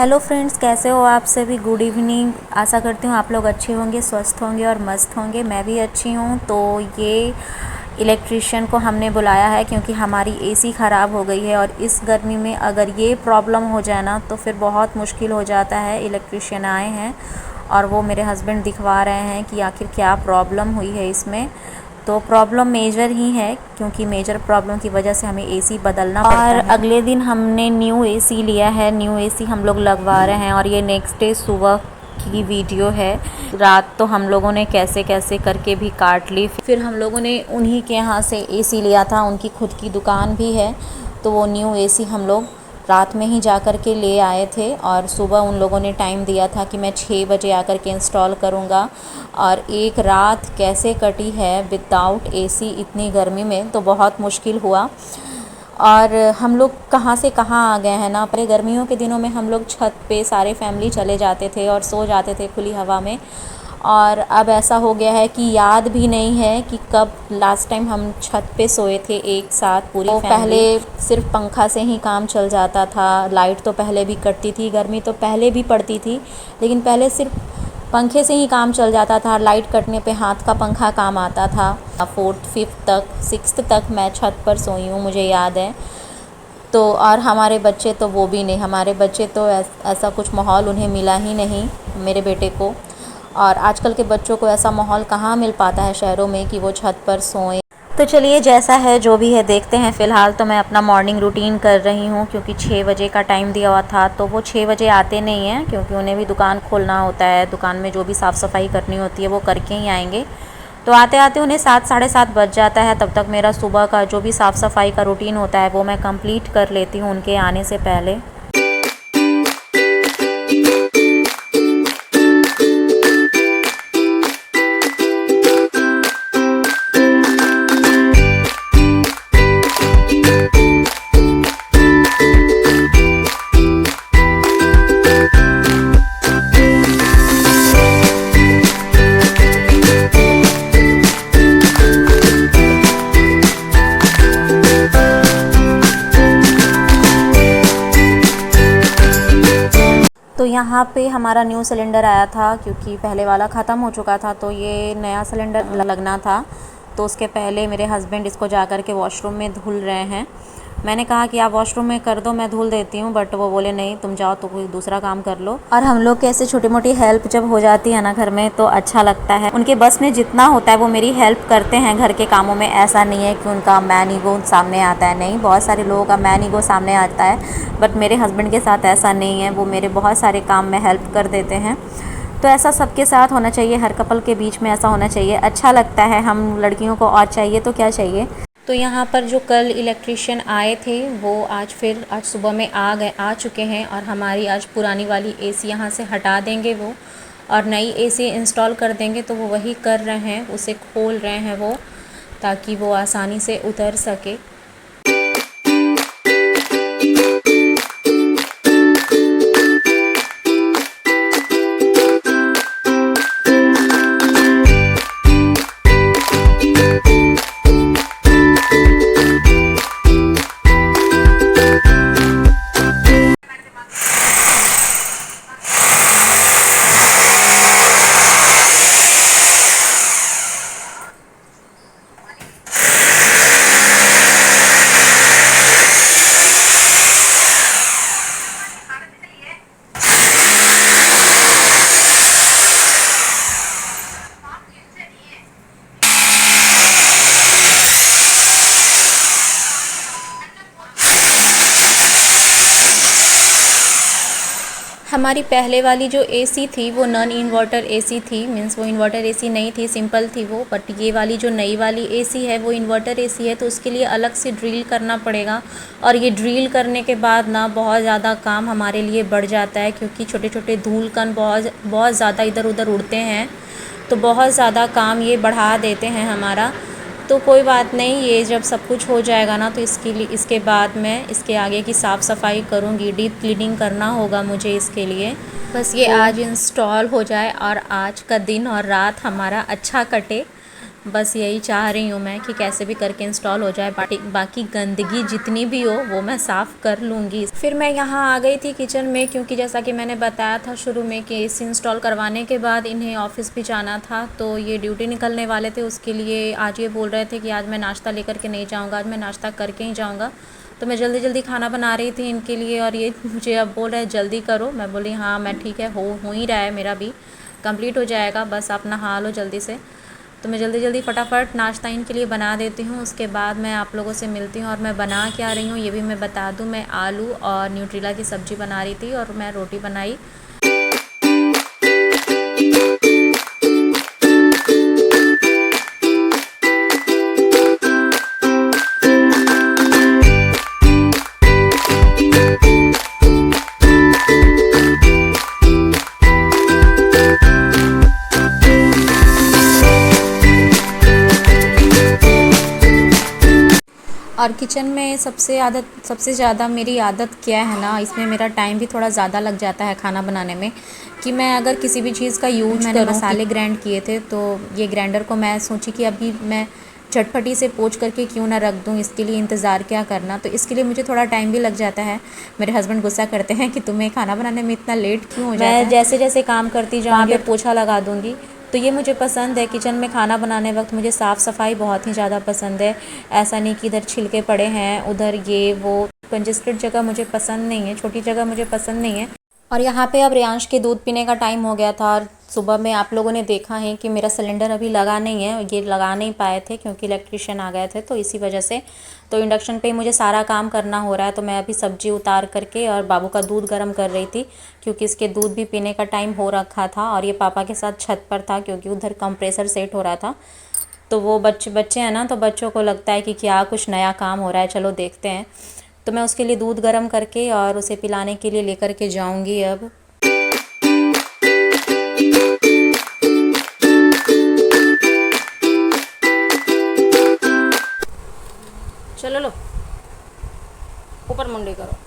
Hello friends, कैसे हो आप सभी। Good evening. आशा करती हूँ आप लोग अच्छे होंगे, स्वस्थ होंगे और मस्त होंगे। मैं भी अच्छी हूँ। तो ये इलेक्ट्रिशियन को हमने बुलाया है क्योंकि हमारी एसी ख़राब हो गई है और इस गर्मी में अगर ये प्रॉब्लम हो जाए ना तो फिर बहुत मुश्किल हो जाता है। इलेक्ट्रिशियन आए हैं और वो मेरे हस्बैंड दिखवा रहे हैं कि आखिर क्या प्रॉब्लम हुई है इसमें। तो प्रॉब्लम मेजर ही है क्योंकि मेजर प्रॉब्लम की वजह से हमें एसी बदलना पड़ता है। और अगले दिन हमने न्यू एसी लिया है, न्यू एसी हम लोग लगवा रहे हैं। और ये नेक्स्ट डे सुबह की वीडियो है। रात तो हम लोगों ने कैसे कैसे करके भी काट ली। फिर हम लोगों ने उन्हीं के यहाँ से एसी लिया था, उनकी खुद की दुकान भी है। तो वो न्यू एसी हम लोग रात में ही जा कर के ले आए थे और सुबह उन लोगों ने टाइम दिया था कि मैं 6 बजे आकर के इंस्टॉल करूँगा। और एक रात कैसे कटी है विदाउट एसी इतनी गर्मी में, तो बहुत मुश्किल हुआ। और हम लोग कहाँ से कहाँ आ गए हैं ना। पहले गर्मियों के दिनों में हम लोग छत पे सारे फैमिली चले जाते थे और सो जाते थे खुली हवा में। और अब ऐसा हो गया है कि याद भी नहीं है कि कब लास्ट टाइम हम छत पे सोए थे एक साथ पूरी फैमिली। पहले सिर्फ पंखा से ही काम चल जाता था। लाइट तो पहले भी कटती थी, गर्मी तो पहले भी पड़ती थी, लेकिन पहले सिर्फ पंखे से ही काम चल जाता था। लाइट कटने पे हाथ का पंखा काम आता था। 4th 5th तक 6th तक मैं छत पर सोई हूँ, मुझे याद है। तो और हमारे बच्चे तो वो भी नहीं, हमारे बच्चे तो ऐसा कुछ माहौल उन्हें मिला ही नहीं, मेरे बेटे को। और आजकल के बच्चों को ऐसा माहौल कहाँ मिल पाता है शहरों में कि वो छत पर सोएं। तो चलिए, जैसा है जो भी है देखते हैं। फ़िलहाल तो मैं अपना मॉर्निंग रूटीन कर रही हूँ क्योंकि 6 बजे का टाइम दिया हुआ था। तो वो 6 बजे आते नहीं हैं क्योंकि उन्हें भी दुकान खोलना होता है। दुकान में जो भी साफ़ सफाई करनी होती है वो करके ही आएंगे। तो आते आते उन्हें 7 साढ़े 7 बज जाता है। तब तक मेरा सुबह का जो भी साफ़ सफाई का रूटीन होता है वो मैं कंप्लीट कर लेती हूँ उनके आने से पहले। तो यहाँ पे हमारा न्यू सिलेंडर आया था क्योंकि पहले वाला ख़त्म हो चुका था, तो ये नया सिलेंडर लगना था। तो उसके पहले मेरे हस्बैंड इसको जा कर के वॉशरूम में धुल रहे हैं। मैंने कहा कि आप वॉशरूम में कर दो, मैं धुल देती हूँ, बट वो बोले नहीं, तुम जाओ तो कोई दूसरा काम कर लो। और हम लोग के ऐसे छोटी मोटी हेल्प जब हो जाती है ना घर में तो अच्छा लगता है। उनके बस में जितना होता है वो मेरी हेल्प करते हैं घर के कामों में। ऐसा नहीं है कि उनका मैन ईगो सामने आता है, नहीं, बहुत सारे लोगों का मैन ईगो सामने आता है, बट मेरे हस्बैंड के साथ ऐसा नहीं है। वो मेरे बहुत सारे काम में हेल्प कर देते हैं। तो ऐसा सबके साथ होना चाहिए, हर कपल के बीच में ऐसा होना चाहिए, अच्छा लगता है। हम लड़कियों को और चाहिए तो क्या चाहिए। तो यहाँ पर जो कल इलेक्ट्रिशियन आए थे वो आज सुबह में आ चुके हैं और हमारी आज पुरानी वाली एसी यहाँ से हटा देंगे वो, और नई एसी इंस्टॉल कर देंगे। तो वो वही कर रहे हैं, उसे खोल रहे हैं वो, ताकि वो आसानी से उतर सके। हमारी पहले वाली जो एसी थी वो नॉन इन्वर्टर एसी थी, मीन्स वो इन्वर्टर एसी नहीं थी, सिंपल थी वो। बट ये वाली जो नई वाली एसी है वो इन्वर्टर एसी है, तो उसके लिए अलग से ड्रिल करना पड़ेगा। और ये ड्रिल करने के बाद ना बहुत ज़्यादा काम हमारे लिए बढ़ जाता है क्योंकि छोटे छोटे धूल कण बहुत ज़्यादा इधर उधर उड़ते हैं, तो बहुत ज़्यादा काम ये बढ़ा देते हैं हमारा। तो कोई बात नहीं, ये जब सब कुछ हो जाएगा ना तो इसके बाद मैं इसके आगे की साफ़ सफाई करूँगी। डीप क्लीनिंग करना होगा मुझे इसके लिए। बस ये आज इंस्टॉल हो जाए और आज का दिन और रात हमारा अच्छा कटे। बस यही चाह रही हूँ मैं कि कैसे भी करके इंस्टॉल हो जाए, बाकी गंदगी जितनी भी हो वो मैं साफ़ कर लूँगी। फिर मैं यहाँ आ गई थी किचन में, क्योंकि जैसा कि मैंने बताया था शुरू में कि एसी इंस्टॉल करवाने के बाद इन्हें ऑफिस भी जाना था, तो ये ड्यूटी निकलने वाले थे। उसके लिए आज ये बोल रहे थे कि आज मैं नाश्ता लेकर के नहीं जाऊँगा, आज मैं नाश्ता करके ही जाऊँगा। तो मैं जल्दी जल्दी खाना बना रही थी इनके लिए, और ये मुझे अब बोल रहे हैं जल्दी करो। मैं बोली हाँ मैं ठीक है, हो ही रहा है, मेरा भी कंप्लीट हो जाएगा, बस आप नहा लो जल्दी से। तो मैं जल्दी जल्दी फटाफट नाश्ता इनके लिए बना देती हूँ, उसके बाद मैं आप लोगों से मिलती हूँ। और मैं बना क्या रही हूँ ये भी मैं बता दूँ, मैं आलू और न्यूट्रीला की सब्ज़ी बना रही थी और मैं रोटी बनाई। और किचन में सबसे ज़्यादा मेरी आदत क्या है ना, इसमें मेरा टाइम भी थोड़ा ज़्यादा लग जाता है खाना बनाने में, कि मैं अगर किसी भी चीज़ का यूज करूँ। मसाले ग्राइंड किए थे तो ये ग्राइंडर को मैं सोची कि अभी मैं झटपटी से पोंछ करके क्यों ना रख दूँ, इसके लिए इंतज़ार क्या करना। तो इसके लिए मुझे थोड़ा टाइम भी लग जाता है। मेरे हस्बैंड गुस्सा करते हैं कि तुम्हें खाना बनाने में इतना लेट क्यों हो जाता है। मैं जैसे जैसे काम करती जाऊँगी पोछा लगा दूँगी। तो ये मुझे पसंद है, किचन में खाना बनाने वक्त मुझे साफ़ सफाई बहुत ही ज़्यादा पसंद है। ऐसा नहीं कि इधर छिलके पड़े हैं, उधर ये वो, कंजेस्टेड जगह मुझे पसंद नहीं है, छोटी जगह मुझे पसंद नहीं है। और यहाँ पे अब रियांश के दूध पीने का टाइम हो गया था, और सुबह में आप लोगों ने देखा है कि मेरा सिलेंडर अभी लगा नहीं है, ये लगा नहीं पाए थे क्योंकि इलेक्ट्रिशियन आ गए थे, तो इसी वजह से तो इंडक्शन पे ही मुझे सारा काम करना हो रहा है। तो मैं अभी सब्जी उतार करके और बाबू का दूध गर्म कर रही थी, क्योंकि इसके दूध भी पीने का टाइम हो रखा था। और ये पापा के साथ छत पर था क्योंकि उधर कंप्रेसर सेट हो रहा था। तो वो बच्चे हैं ना, तो बच्चों को लगता है कि क्या कुछ नया काम हो रहा है, चलो देखते हैं। तो मैं उसके लिए दूध गर्म करके और उसे पिलाने के लिए लेकर के जाऊंगी अब। चलो लो, ऊपर मुंडी करो।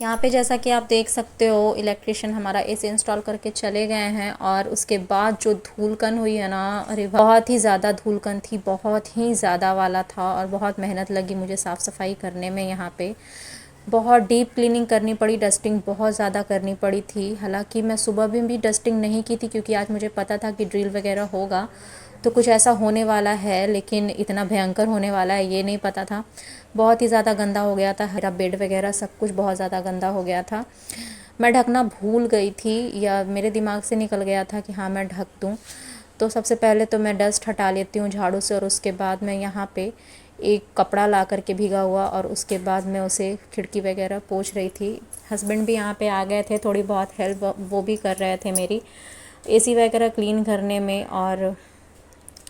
यहाँ पे जैसा कि आप देख सकते हो इलेक्ट्रिशियन हमारा एसी इंस्टॉल करके चले गए हैं, और उसके बाद जो धूलकन हुई है ना, अरे बहुत ही ज़्यादा धूलकन थी, बहुत ही ज़्यादा वाला था। और बहुत मेहनत लगी मुझे साफ़ सफाई करने में। यहाँ पे बहुत डीप क्लीनिंग करनी पड़ी, डस्टिंग बहुत ज़्यादा करनी पड़ी थी। हालांकि मैं सुबह भी डस्टिंग नहीं की थी, क्योंकि आज मुझे पता था कि ड्रिल वगैरह होगा तो कुछ ऐसा होने वाला है, लेकिन इतना भयंकर होने वाला है ये नहीं पता था। बहुत ही ज़्यादा गंदा हो गया था, मेरा बेड वगैरह सब कुछ बहुत ज़्यादा गंदा हो गया था। मैं ढकना भूल गई थी, या मेरे दिमाग से निकल गया था कि हाँ मैं ढक दूँ। तो सबसे पहले तो मैं डस्ट हटा लेती हूँ झाड़ू से, और उसके बाद मैं यहाँ पे एक कपड़ा ला करके भीगा हुआ, और उसके बाद मैं उसे खिड़की वगैरह पोंछ रही थी। हस्बैंड भी यहाँ पे आ गए थे, थोड़ी बहुत हेल्प वो भी कर रहे थे मेरी एसी वगैरह क्लीन करने में, और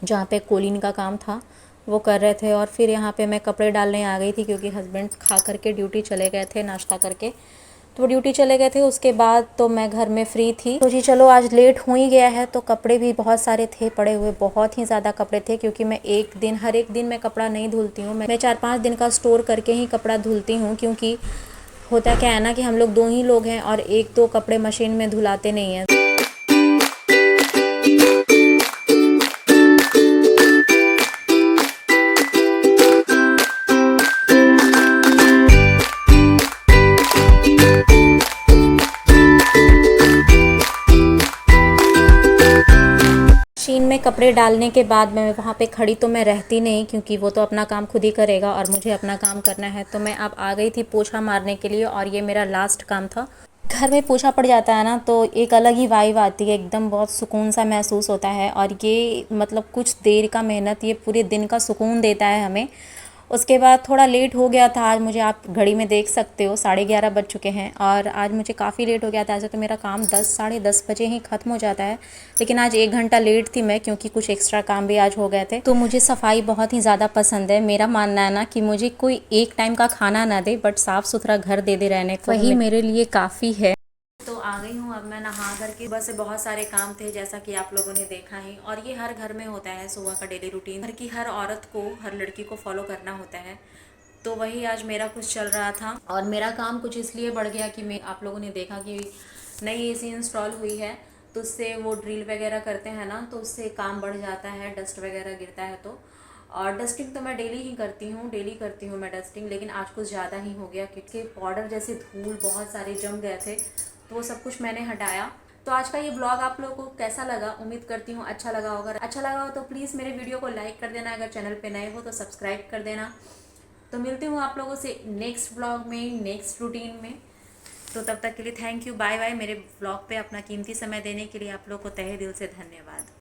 जहाँ पे कोलिन का काम था वो कर रहे थे। और फिर यहाँ पे मैं कपड़े डालने आ गई थी, क्योंकि हस्बैंड खा करके ड्यूटी चले गए थे नाश्ता करके, तो वो ड्यूटी चले गए थे। उसके बाद तो मैं घर में फ्री थी, तो जी चलो आज लेट हो ही गया है। तो कपड़े भी बहुत सारे थे पड़े हुए, बहुत ही ज़्यादा कपड़े थे, क्योंकि मैं हर एक दिन मैं कपड़ा नहीं धुलती हूँ, मैं 4-5 दिन का स्टोर करके ही कपड़ा धुलती हूँ। क्योंकि होता क्या है ना कि हम लोग 2 ही लोग हैं, और 1-2 कपड़े मशीन में धुलाते नहीं हैं। मशीन में कपड़े डालने के बाद मैं वहाँ पे खड़ी तो मैं रहती नहीं, क्योंकि वो तो अपना काम खुद ही करेगा और मुझे अपना काम करना है। तो मैं अब आ गई थी पोछा मारने के लिए, और ये मेरा लास्ट काम था। घर में पोछा पड़ जाता है ना, तो एक अलग ही वाइब आती है, एकदम बहुत सुकून सा महसूस होता है। और ये मतलब कुछ देर का मेहनत ये पूरे दिन का सुकून देता है हमें। उसके बाद थोड़ा लेट हो गया था आज मुझे, आप घड़ी में देख सकते हो 11:30 बज चुके हैं और आज मुझे काफ़ी लेट हो गया था। ऐसे तो मेरा काम 10 साढ़े 10 बजे ही ख़त्म हो जाता है, लेकिन आज 1 घंटा लेट थी मैं क्योंकि कुछ एक्स्ट्रा काम भी आज हो गए थे। तो मुझे सफाई बहुत ही ज़्यादा पसंद है। मेरा मानना है ना कि मुझे कोई एक टाइम का खाना ना दे बट साफ़ सुथरा घर दे रहने को, वही मेरे लिए काफ़ी है। तो आ गई हूँ अब मैं नहा करके। बस बहुत सारे काम थे जैसा कि आप लोगों ने देखा ही, और ये हर घर में होता है सुबह का डेली रूटीन, घर की हर औरत को, हर लड़की को फॉलो करना होता है। तो वही आज मेरा कुछ चल रहा था और मेरा काम कुछ इसलिए बढ़ गया कि मैं, आप लोगों ने देखा कि नई एसी इंस्टॉल हुई है तो उससे वो ड्रिल वगैरह करते हैं ना, तो उससे काम बढ़ जाता है, डस्ट वगैरह गिरता है। तो और डस्टिंग तो मैं डेली ही करती हूँ, डेली करती हूँ मैं डस्टिंग, लेकिन आज कुछ ज़्यादा ही हो गया क्योंकि पाउडर जैसे धूल बहुत सारे जम गए थे, तो वो सब कुछ मैंने हटाया। तो आज का ये ब्लॉग आप लोगों को कैसा लगा, उम्मीद करती हूँ अच्छा लगा होगा। अच्छा लगा हो तो प्लीज़ मेरे वीडियो को लाइक कर देना, अगर चैनल पे नए हो तो सब्सक्राइब कर देना। तो मिलती हूँ आप लोगों से नेक्स्ट ब्लॉग में, नेक्स्ट रूटीन में। तो तब तक के लिए थैंक यू, बाय बाय। मेरे ब्लॉग पे अपना कीमती समय देने के लिए आप लोग को तहे दिल से धन्यवाद।